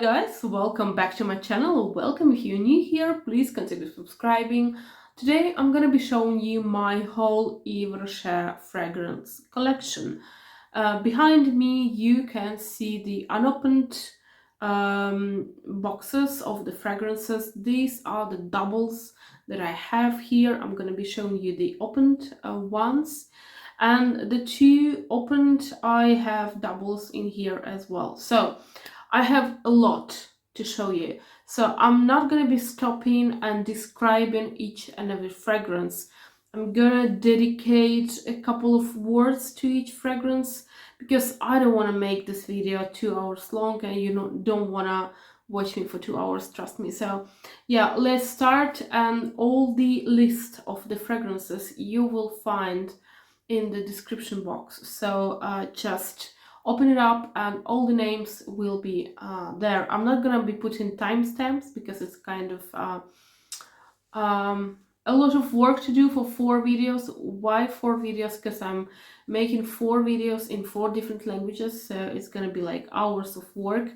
guys, welcome back to my channel. Welcome if you're new here, please consider subscribing. Today I'm gonna be showing you my whole Yves Rocher fragrance collection. Behind me you can see the unopened boxes of the fragrances. These are the doubles that I have here. I'm gonna be showing you the opened ones. And the two opened, I have doubles in here as well. So I have a lot to show you. So I'm not going to be stopping and describing each and every fragrance. I'm going to dedicate a couple of words to each fragrance because I don't want to make this video 2 hours long and you don't want to watch me for 2 hours, trust me. So yeah, let's start. And all the list of the fragrances you will find in the description box, so just open it up and all the names will be there. I'm not gonna be putting timestamps because it's kind of a lot of work to do for 4 videos. Why 4 videos? Because I'm making 4 videos in 4 different languages, so it's gonna be like hours of work.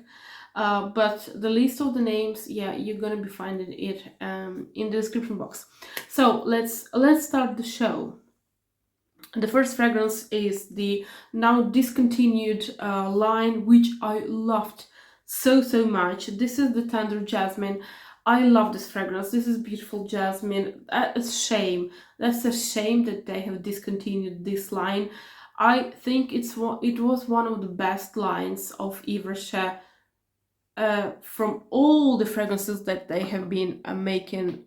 But the list of the names, yeah, you're gonna be finding it in the description box. So let's start the show. The first fragrance is the now discontinued line, which I loved so much. This is the Tendre Jasmin. I love this fragrance. This is beautiful jasmine. That's a shame. That's a shame that they have discontinued this line. I think it was one of the best lines of Yves Rocher from all the fragrances that they have been making.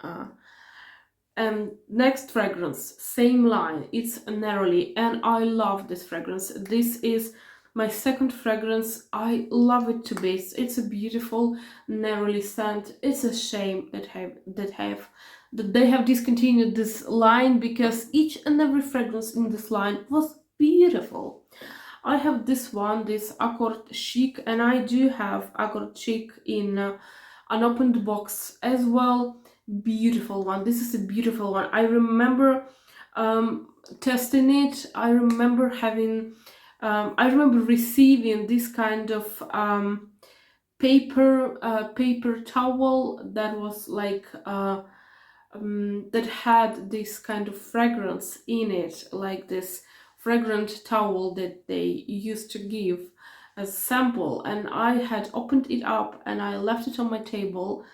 Next fragrance, same line, it's Neroli, and I love this fragrance. This is my second fragrance. I love it to bits. It's a beautiful Neroli scent. It's a shame that they have discontinued this line because each and every fragrance in this line was beautiful. I have this one, this Accord Chic, and I do have Accord Chic in an opened box as well. Beautiful one. This is a beautiful one. I remember testing it. I remember having I remember receiving this kind of paper towel that was like that had this kind of fragrance in it, like this fragrant towel that they used to give as a sample, and I had opened it up and I left it on my table.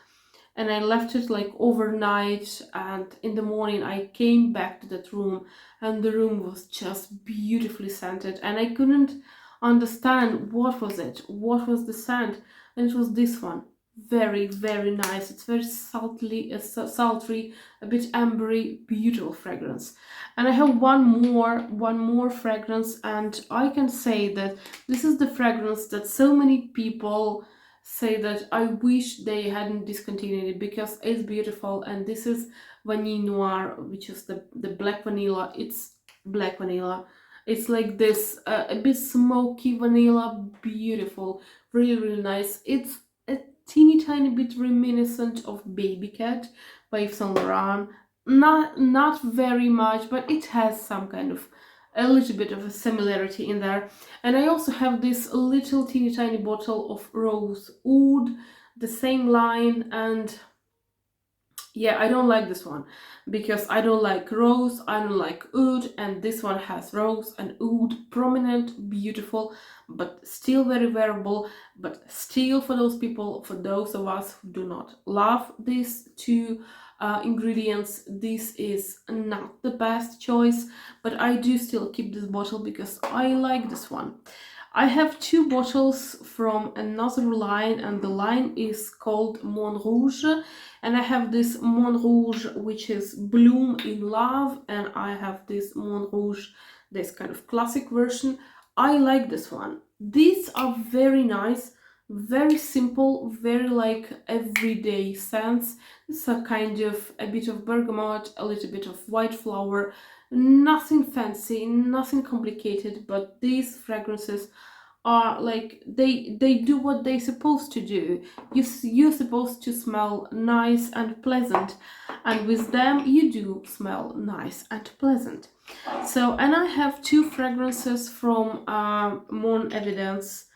And I left it like overnight, and in the morning I came back to that room and the room was just beautifully scented, and I couldn't understand what was the scent, and it was this one. Very nice. It's very sultry, a bit ambery, beautiful fragrance. And I have one more fragrance, and I can say that this is the fragrance that so many people say that I wish they hadn't discontinued it because it's beautiful. And this is Vanille Noire, which is the black vanilla. It's black vanilla. It's like this a bit smoky vanilla, beautiful, really nice. It's a teeny tiny bit reminiscent of Baby Cat by Yves Saint Laurent. Not very much, but it has some kind of a little bit of a similarity in there. And I also have this little teeny tiny bottle of Rose Oud, the same line. And yeah, I don't like this one because I don't like rose, I don't like oud, and this one has rose and oud, prominent, beautiful, but still very wearable. But still, for those people, for those of us who do not love these two ingredients, this is not the best choice, but I do still keep this bottle because I like this one. I have 2 bottles from another line, and the line is called Mon Rouge, and I have this Mon Rouge which is Bloom in Love, and I have this Mon Rouge, this kind of classic version. I like this one. These are very nice, very simple, very like everyday scents. It's a kind of a bit of bergamot, a little bit of white flower, nothing fancy, nothing complicated, but these fragrances are like they do what they're supposed to do. You're supposed to smell nice and pleasant, and with them you do smell nice and pleasant. So, and I have 2 fragrances from Mon Evidence.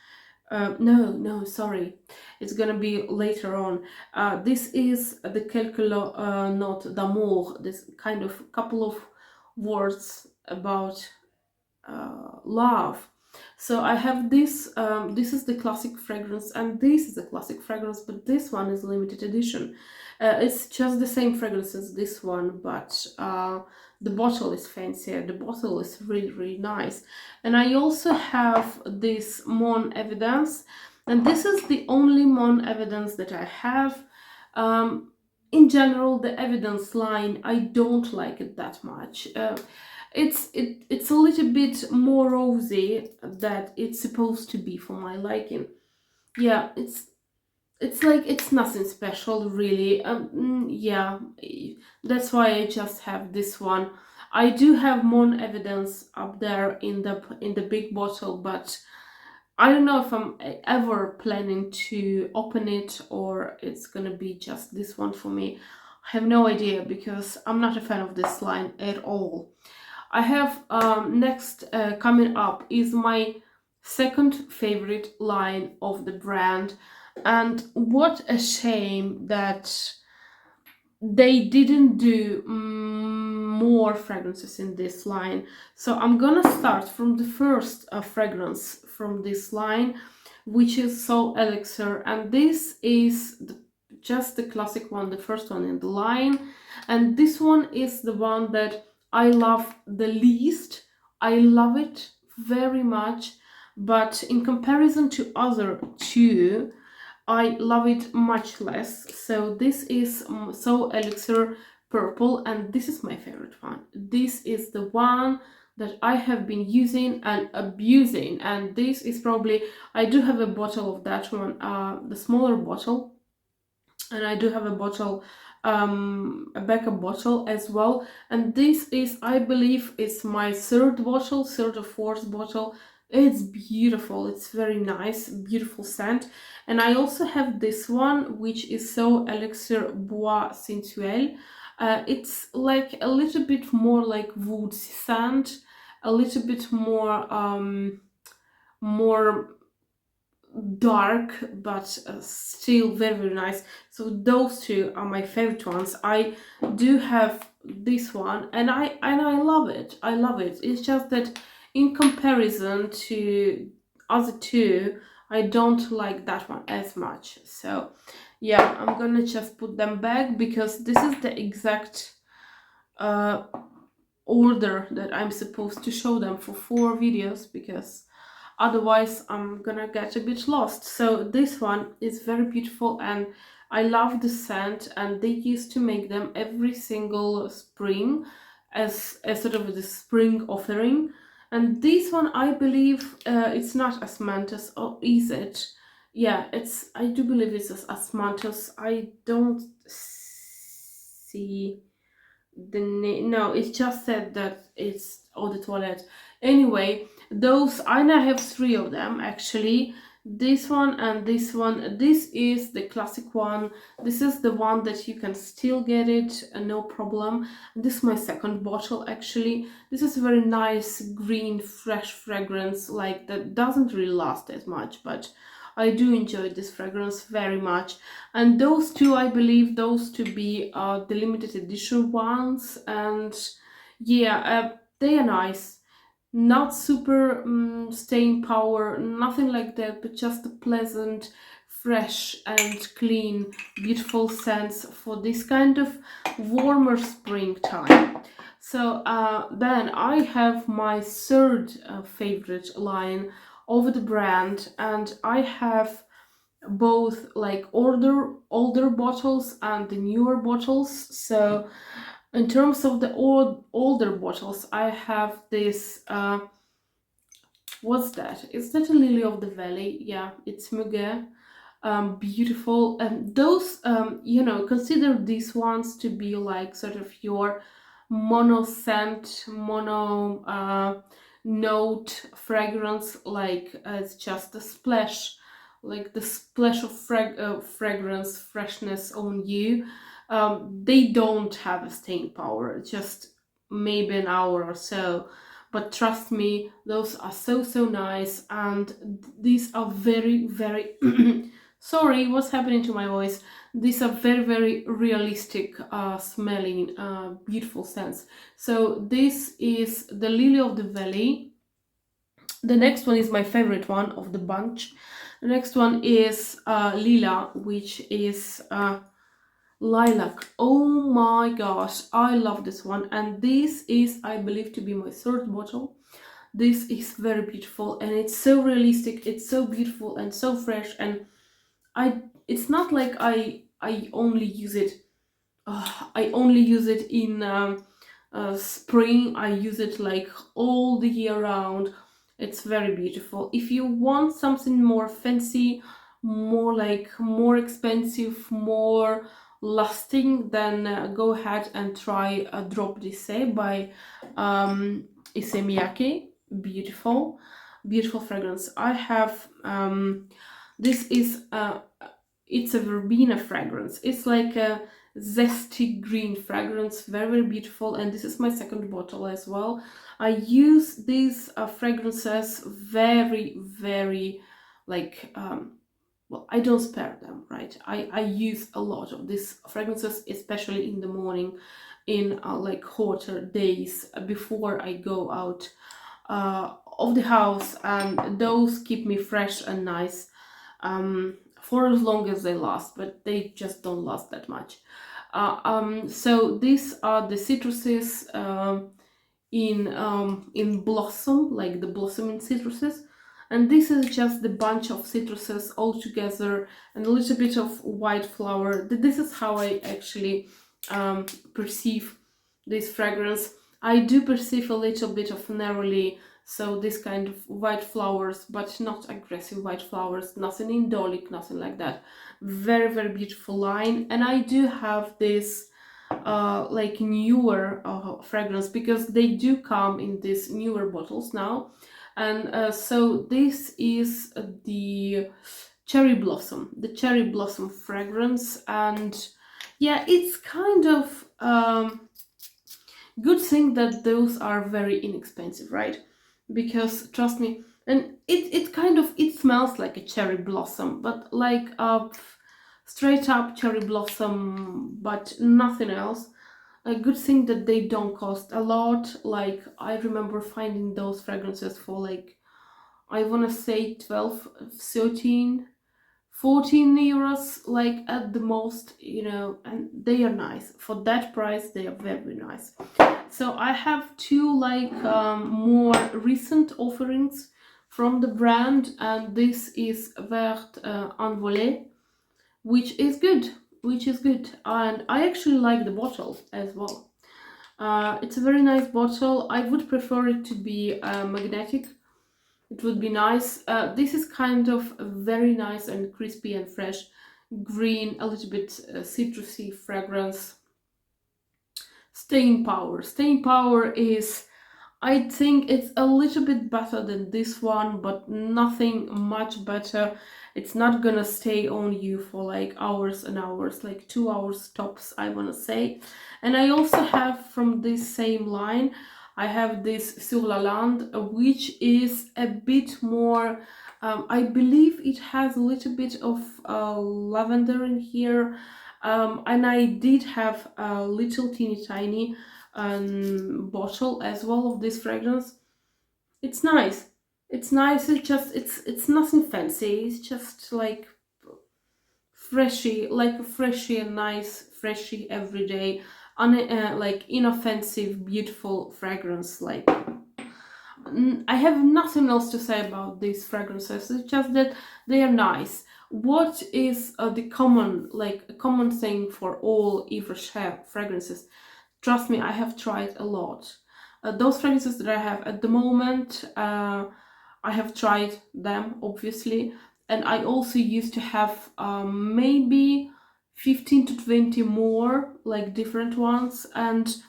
No, sorry. It's gonna be later on. This is the Quelques Notes d'amour. This kind of couple of words about love. So I have this. This is the classic fragrance, and this is a classic fragrance, but this one is limited edition. It's just the same fragrance as this one, but the bottle is fancier. The bottle is really, really nice. And I also have this Mon Evidence, and this is the only Mon Evidence that I have. In general, the Evidence line, I don't like it that much. It's a little bit more rosy that it's supposed to be for my liking. Yeah, it's like it's nothing special really. Yeah, that's why I just have this one. I do have Mon Evidence up there in the big bottle, but I don't know if I'm ever planning to open it or it's gonna be just this one for me. I have no idea because I'm not a fan of this line at all. I have next coming up is my second favorite line of the brand, and what a shame that they didn't do more fragrances in this line. So I'm gonna start from the first fragrance from this line, which is So Elixir, and this is just the classic one, the first one in the line, and this one is the one that I love the least. I love it very much, but in comparison to other two, I love it much less. So this is So Elixir Purple, and this is my favorite one. This is the one that I have been using and abusing, and this is probably, I do have a bottle of that one, the smaller bottle, and I do have a bottle, a backup bottle as well, and this is, I believe, it's my third bottle, third or fourth bottle. It's beautiful, it's very nice, beautiful scent. And I also have this one, which is So Elixir Bois Sensuel. It's like a little bit more like wood scent, a little bit more dark, but still very, very nice. So those two are my favorite ones. I do have this one, and I love it. I love it. It's just that in comparison to other two, I don't like that one as much. So yeah, I'm gonna just put them back because this is the exact order that I'm supposed to show them for 4 videos, because otherwise I'm gonna get a bit lost. So this one is very beautiful, and I love the scent, and they used to make them every single spring as a sort of the spring offering. And this one, I believe, it's not Osmanthus, or is it? Yeah, it's, I do believe it's Osmanthus. I don't see the name. No, it just said that it's Eau de Toilette. Anyway, those, I now have 3 of them actually. This one and this one. This is the classic one. This is the one that you can still get it, no problem. This is my second bottle actually. This is a very nice green fresh fragrance, like that doesn't really last as much, but I do enjoy this fragrance very much. And those two, I believe those to be the limited edition ones, and yeah, they are nice. Not super staying power, nothing like that, but just a pleasant, fresh and clean, beautiful scents for this kind of warmer springtime. So then I have my third favorite line of the brand, and I have both like older bottles and the newer bottles. So in terms of the older bottles, I have this what's that? Is that a Lily of the Valley? Yeah, it's Muguet. Beautiful. And those, you know, consider these ones to be like sort of your mono scent, mono note fragrance, like it's just a splash, like the splash of fragrance, freshness on you. They don't have a staying power, just maybe an hour or so. but trust me, those are so nice, and these are very sorry, what's happening to my voice? These are very realistic smelling, beautiful scents. So this is the Lily of the Valley. The next one is my favorite one of the bunch. The next one is Lila, which is lilac. Oh my gosh, I love this one, and this is, I believe, to be my third bottle. This is very beautiful, and it's so realistic, it's so beautiful and so fresh, and it's not like I only use it I only use it in spring. I use it like all the year round. It's very beautiful. If you want something more fancy, more expensive, more lasting, then go ahead and try Drop d'Essai by Issey Miyake. Beautiful fragrance. I have this is it's a verbena fragrance. It's like a zesty green fragrance, very beautiful, and this is my second bottle as well. I use these fragrances very like well, I don't spare them, right? I use a lot of these fragrances, especially in the morning, in like hotter days before I go out of the house, and those keep me fresh and nice for as long as they last, but they just don't last that much. So these are the citruses in blossom, like the blossoming citruses, and this is just the bunch of citruses all together and a little bit of white flower. This is how I actually perceive this fragrance. I do perceive a little bit of neroli, so this kind of white flowers, but not aggressive white flowers, nothing indolic, nothing like that. Very beautiful line. And I do have this like newer fragrance, because they do come in these newer bottles now. And so this is the cherry blossom fragrance. And yeah, it's kind of good thing that those are very inexpensive, right? Because trust me, and it kind of, it smells like a cherry blossom, but like a straight up cherry blossom, but nothing else. A good thing that they don't cost a lot. Like, I remember finding those fragrances for like, I want to say 12, 13, 14 euros, like at the most, you know, and they are nice. For that price, they are very nice. So I have two like more recent offerings from the brand, and this is Verte Envolee, which is good, and I actually like the bottle as well. It's a very nice bottle. I would prefer it to be magnetic. It would be nice. This is kind of very nice and crispy and fresh green, a little bit citrusy fragrance. Staying power is, I think it's a little bit better than this one, but nothing much better. It's not gonna stay on you for like hours and hours, like 2 hours tops, I wanna say. And I also have from this same line, I have this Sur La Lande, which is a bit more, I believe it has a little bit of lavender in here. And I did have a little teeny tiny bottle as well of this fragrance. It's nice. It's nice. It's nothing fancy. It's just like freshy and nice, freshy everyday, like inoffensive, beautiful fragrance. Like, I have nothing else to say about these fragrances. It's just that they are nice. What is the common thing for all Yves Rocher fragrances? Trust me, I have tried a lot. Those fragrances that I have at the moment, I have tried them, obviously, and I also used to have maybe 15 to 20 more, like different ones, and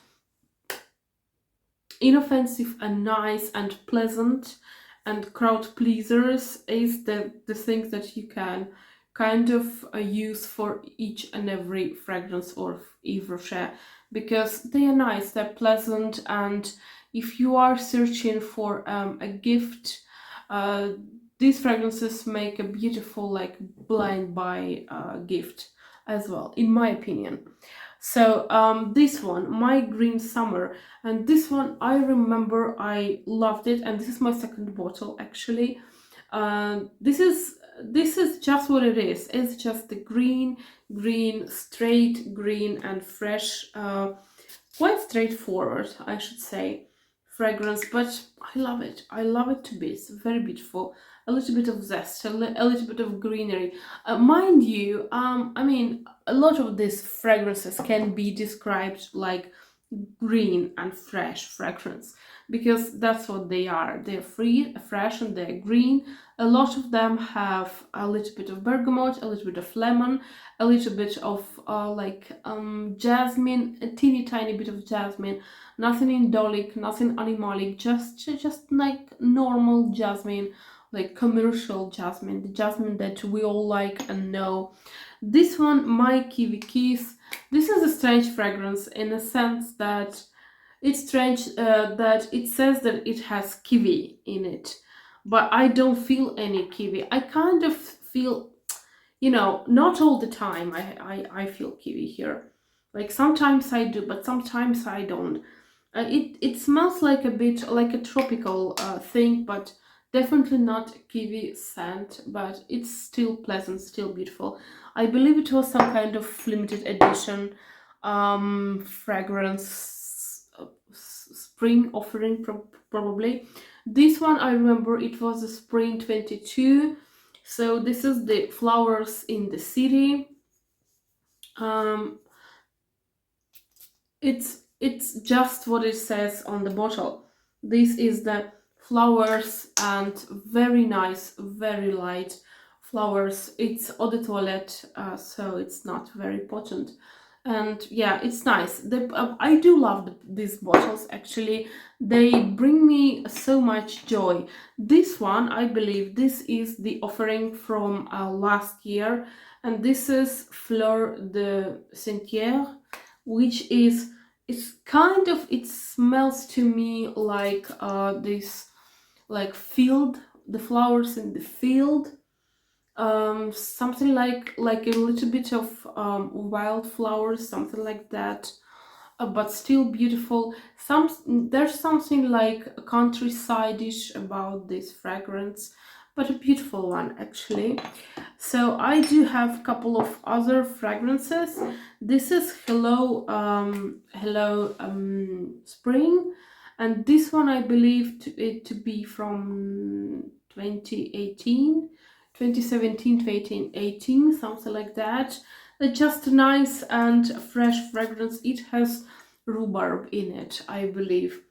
inoffensive and nice and pleasant and crowd pleasers is the things that you can kind of use for each and every fragrance of Yves Rocher, because they are nice, they're pleasant, and if you are searching for a gift, these fragrances make a beautiful like blind buy gift as well, in my opinion. So this one, My Green Summer, and this one I remember I loved it, and this is my second bottle actually. This is just what it is. It's just the green, straight green and fresh, quite straightforward, I should say, fragrance, but I love it. I love it to bits. Very beautiful. A little bit of zest, a little bit of greenery. Mind you, I mean, a lot of these fragrances can be described like green and fresh fragrance, because that's what they are. They're free, fresh, and they're green. A lot of them have a little bit of bergamot, a little bit of lemon, a little bit of jasmine, a teeny tiny bit of jasmine. Nothing indolic, nothing animalic, just like normal jasmine, like commercial jasmine, the jasmine that we all like and know. This one, My Kiwi Kiss, this is a strange fragrance in a sense that it's strange that it says that it has kiwi in it, but I don't feel any kiwi. I kind of feel, you know, not all the time I feel kiwi here. Like sometimes I do, but sometimes I don't. It smells like a bit like a tropical thing, but definitely not kiwi scent, but it's still pleasant, still beautiful. I believe it was some kind of limited edition fragrance spring offering, probably. This one I remember it was a spring 22, so this is the Flowers in the City. It's just what it says on the bottle. This is the flowers, and very nice, very light flowers. It's eau de toilette, so it's not very potent. And yeah, it's nice. I do love these bottles actually. They bring me so much joy. This one, I believe, this is the offering from last year, and this is Fleurs de Sentiers, which is, it's kind of, it smells to me like this, like field, the flowers in the field, something like a little bit of wildflowers, something like that, but still beautiful. There's something like countryside-ish about this fragrance, but a beautiful one actually. So I do have a couple of other fragrances. This is Hello Spring, and this one I believe it to be from 2018, 2017 to 2018, something like that. Just a nice and fresh fragrance. It has rhubarb in it, I believe.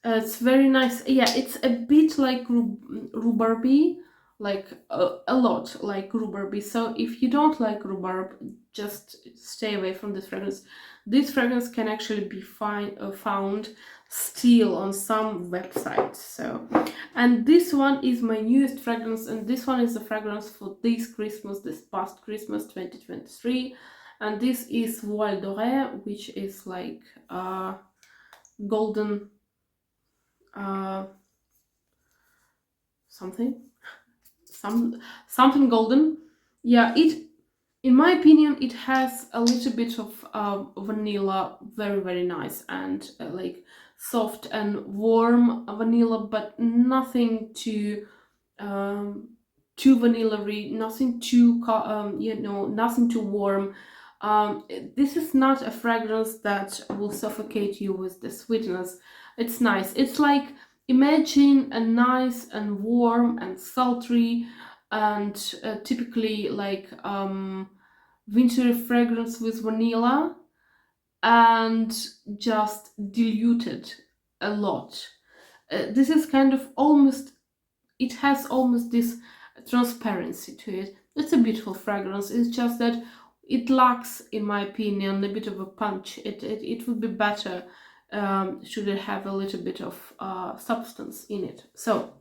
It's very nice. Yeah, it's a bit like rhubarby, like a lot like rhubarby. So if you don't like rhubarb, just stay away from this fragrance. This fragrance can actually be found still on some websites. So, and this one is my newest fragrance, and this one is the fragrance for this Christmas, this past Christmas 2023, and this is Voile Dore, which is like golden something golden. Yeah, it, in my opinion, it has a little bit of vanilla, very nice, and like soft and warm vanilla, but nothing too vanilla-y, nothing too nothing too warm. This is not a fragrance that will suffocate you with the sweetness. It's nice. It's like, imagine a nice and warm and sultry and typically like wintry fragrance with vanilla, and just diluted a lot. This is kind of almost, it has almost this transparency to it. It's a beautiful fragrance. It's just that it lacks, in my opinion, a bit of a punch. It would be better should it have a little bit of substance in it. So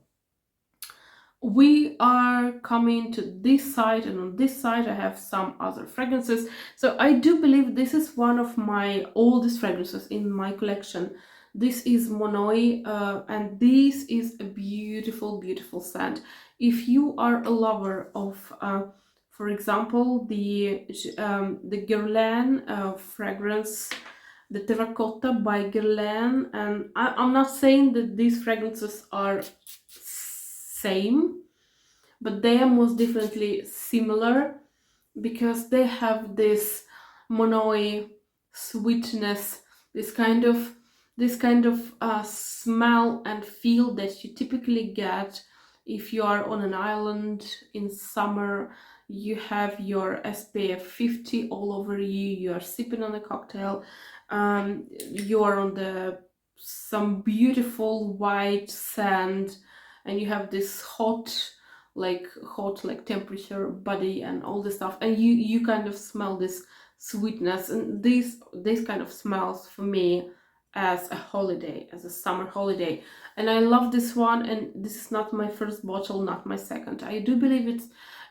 we are coming to this side, and on this side I have some other fragrances. So I do believe this is one of my oldest fragrances in my collection. This is Monoi, and this is a beautiful, beautiful scent. If you are a lover of, for example, the Guerlain fragrance, the Terracotta by Guerlain, and I'm not saying that these fragrances are same, but they are most definitely similar, because they have this Monoi sweetness, this kind of smell and feel that you typically get if you are on an island in summer. You have your SPF 50 all over you, you are sipping on a cocktail, you are on the some beautiful white sand, and you have this hot like temperature body and all this stuff, and you kind of smell this sweetness, and this kind of smells for me as a holiday, as a summer holiday. And I love this one, and this is not my first bottle, not my second. I do believe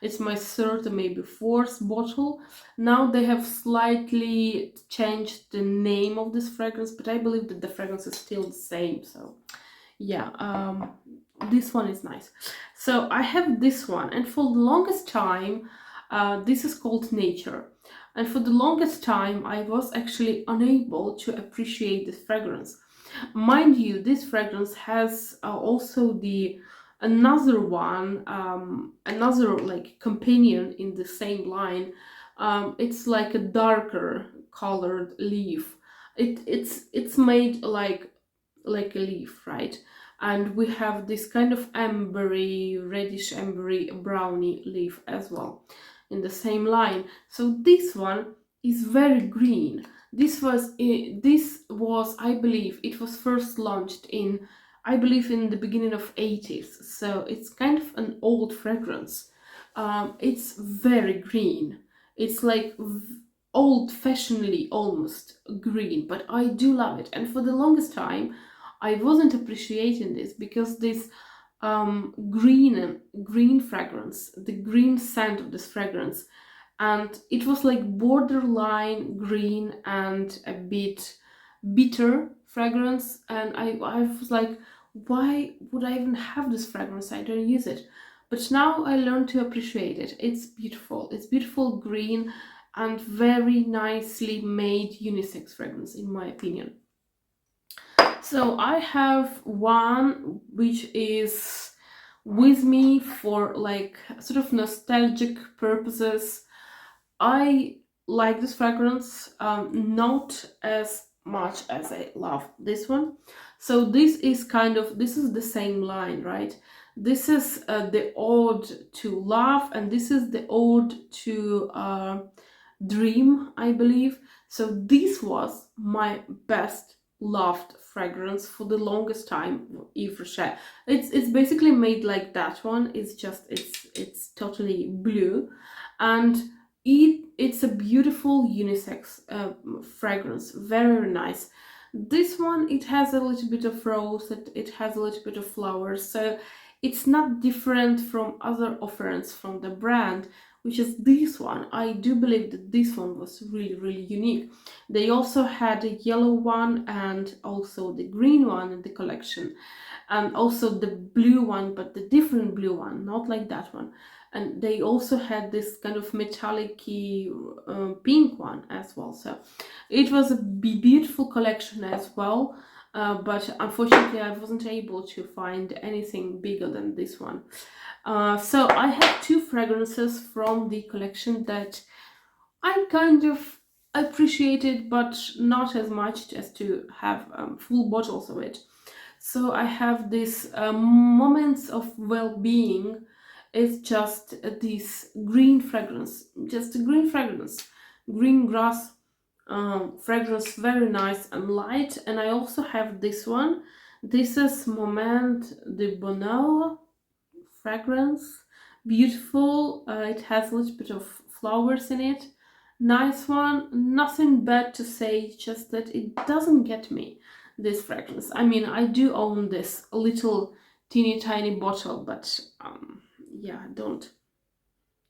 it's my third or maybe fourth bottle. Now they have slightly changed the name of this fragrance, but I believe that the fragrance is still the same. So yeah, this one is nice. So I have this one, and for the longest time, this is called Nature. And for the longest time, I was actually unable to appreciate this fragrance. Mind you, this fragrance has also the another one, another like companion in the same line. It's like a darker colored leaf. It's made like a leaf, right? And we have this kind of ambery, reddish ambery, browny leaf as well in the same line. So this one is very green. This was I believe it was first launched in, I believe, in the beginning of 80s. So it's kind of an old fragrance. It's very green. It's like old-fashionedly almost green, but I do love it. And for the longest time I wasn't appreciating this, because this green fragrance, the green scent of this fragrance, and it was like borderline green and a bit bitter fragrance, and I was like, why would I even have this fragrance? I don't use it. But now I learned to appreciate it. It's beautiful. It's beautiful green and very nicely made unisex fragrance, in my opinion. So I have one which is with me for like sort of nostalgic purposes. I like this fragrance, not as much as I love this one. So this is the same line, right? This is the Ode to Love, and this is the Ode to Dream, I believe. So this was my best loved fragrance for the longest time, Yves Rocher. It's basically made like that one. It's just it's totally blue, and it's a beautiful unisex fragrance, very nice. This one, it has a little bit of rose, it has a little bit of flowers, so it's not different from other offerings from the brand, which is this one. I do believe that this one was really, really unique. They also had a yellow one and also the green one in the collection, and also the blue one, but the different blue one, not like that one. And they also had this kind of metallic-y pink one as well. So it was a beautiful collection as well. But unfortunately I wasn't able to find anything bigger than this one. So I have two fragrances from the collection that I kind of appreciated, but not as much as to have full bottles of it. So I have this Moments of Well-Being. It's just this green fragrance, just a green fragrance, green grass fragrance, very nice and light. And I also have this one. This is Moment de Bonheur fragrance, beautiful. It has a little bit of flowers in it. Nice one, nothing bad to say, just that it doesn't get me, this fragrance. I mean, I do own this little teeny tiny bottle, but yeah, don't.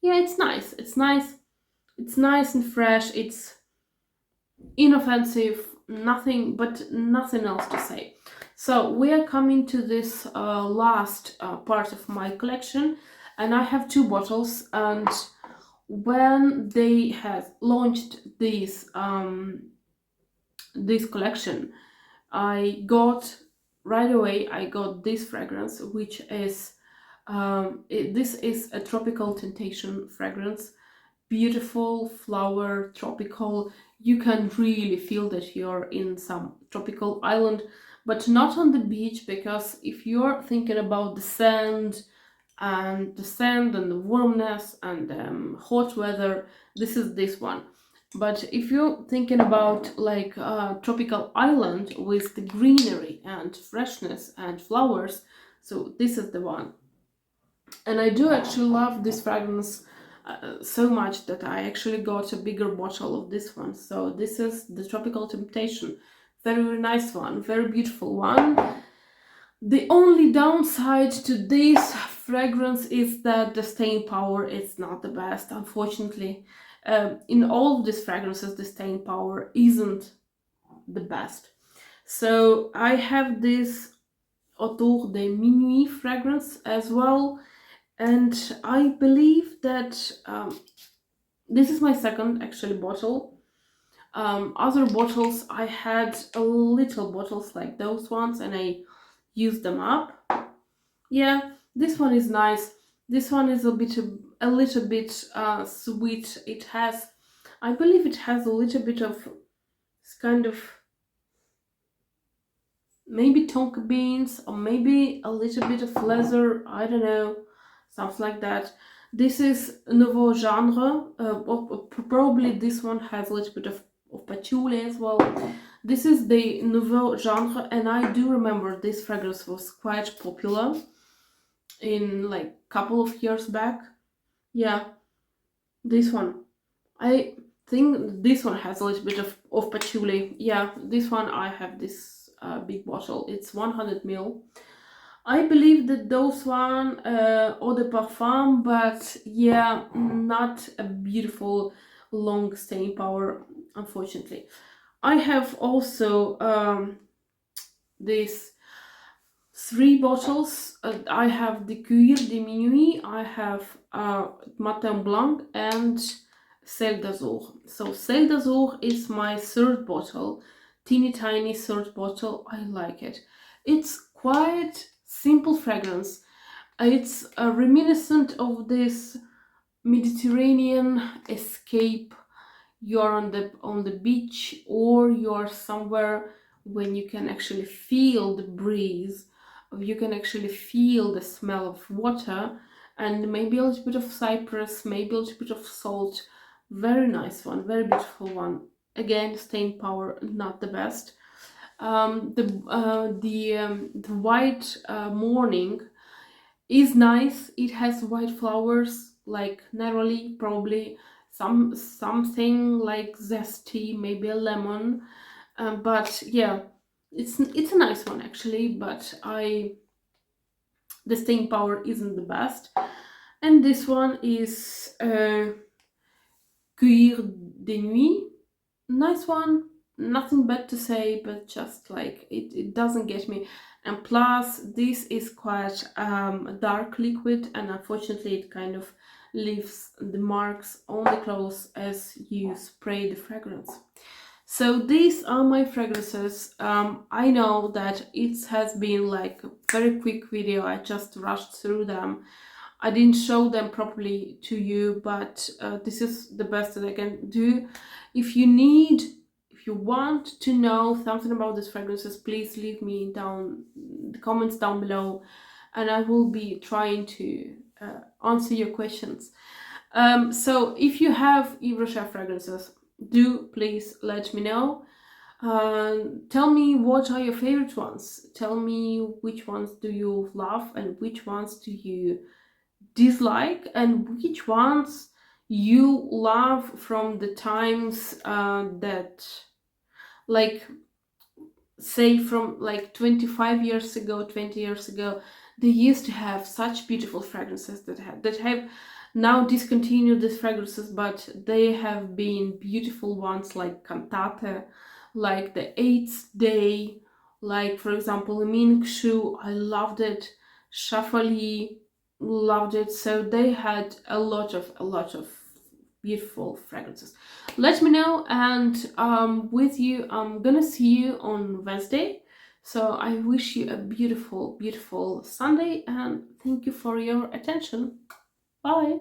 Yeah, it's nice. It's nice. It's nice and fresh. It's inoffensive. Nothing, but nothing else to say. So we are coming to this last part of my collection, and I have two bottles. And when they had launched this collection, I got right away. I got this fragrance, which is this is a tropical temptation fragrance. Beautiful flower, tropical. You can really feel that you're in some tropical island, but not on the beach, because if you're thinking about the sand and the warmness and hot weather, this is this one. But if you're thinking about like a tropical island with the greenery and freshness and flowers, so this is the one. And I do actually love this fragrance so much that I actually got a bigger bottle of this one. So this is the Tropical Temptation. Very, very nice one, very beautiful one. The only downside to this fragrance is that the staying power is not the best, unfortunately. In all of these fragrances, the staying power isn't the best. So I have this Autour de Minuit fragrance as well, and I believe that this is my second actually bottle. Other bottles, I had a little bottles like those ones, and I used them up. Yeah, this one is nice. This one is a little bit sweet. It has, I believe it has a little bit of this kind of maybe tonka beans, or maybe a little bit of leather, I don't know, something like that. This is nouveau genre, probably this one has a little bit of patchouli as well. This is the nouveau genre, and I do remember this fragrance was quite popular in like couple of years back. Yeah, this one. I think this one has a little bit of patchouli. Yeah, this one I have this big bottle. It's 100 ml. I believe that those one Eau de Parfum, but yeah, not a beautiful long staying power, unfortunately. I have also these three bottles. I have the Cuir de Minuit, I have Matin Blanc, and Sel d'Azur. So Sel d'Azur is my third bottle, teeny tiny third bottle. I like it. It's quite simple fragrance. It's reminiscent of this Mediterranean escape. You're on the beach, or you're somewhere when you can actually feel the breeze, you can actually feel the smell of water, and maybe a little bit of cypress, maybe a little bit of salt. Very nice one, very beautiful one. Again, staying power not the best. The white morning is nice. It has white flowers like neroli, probably something like zesty, maybe a lemon. But yeah, it's a nice one actually. But the staying power isn't the best. And this one is Cuir de Nuit. Nice one. Nothing bad to say, but just like it doesn't get me. And plus this is quite a dark liquid, and unfortunately it kind of leaves the marks on the clothes as you spray the fragrance. So these are my fragrances. I know that it has been like a very quick video. I just rushed through them. I didn't show them properly to you, but this is the best that I can do. If you want to know something about these fragrances, please leave me down the comments down below, and I will be trying to answer your questions. So if you have Yves Rocher fragrances, do please let me know. Tell me what are your favorite ones. Tell me which ones do you love and which ones do you dislike, and which ones you love from the times that, like, say from like 25 years ago, 20 years ago, They used to have such beautiful fragrances that have now discontinued these fragrances, but they have been beautiful ones like Cantate, like the Eighth Day, like for example Ming Shu. I loved it. Shafali, loved it. So they had a lot of beautiful fragrances. Let me know, and with you, I'm gonna see you on Wednesday. So I wish you a beautiful, beautiful Sunday, and thank you for your attention. Bye.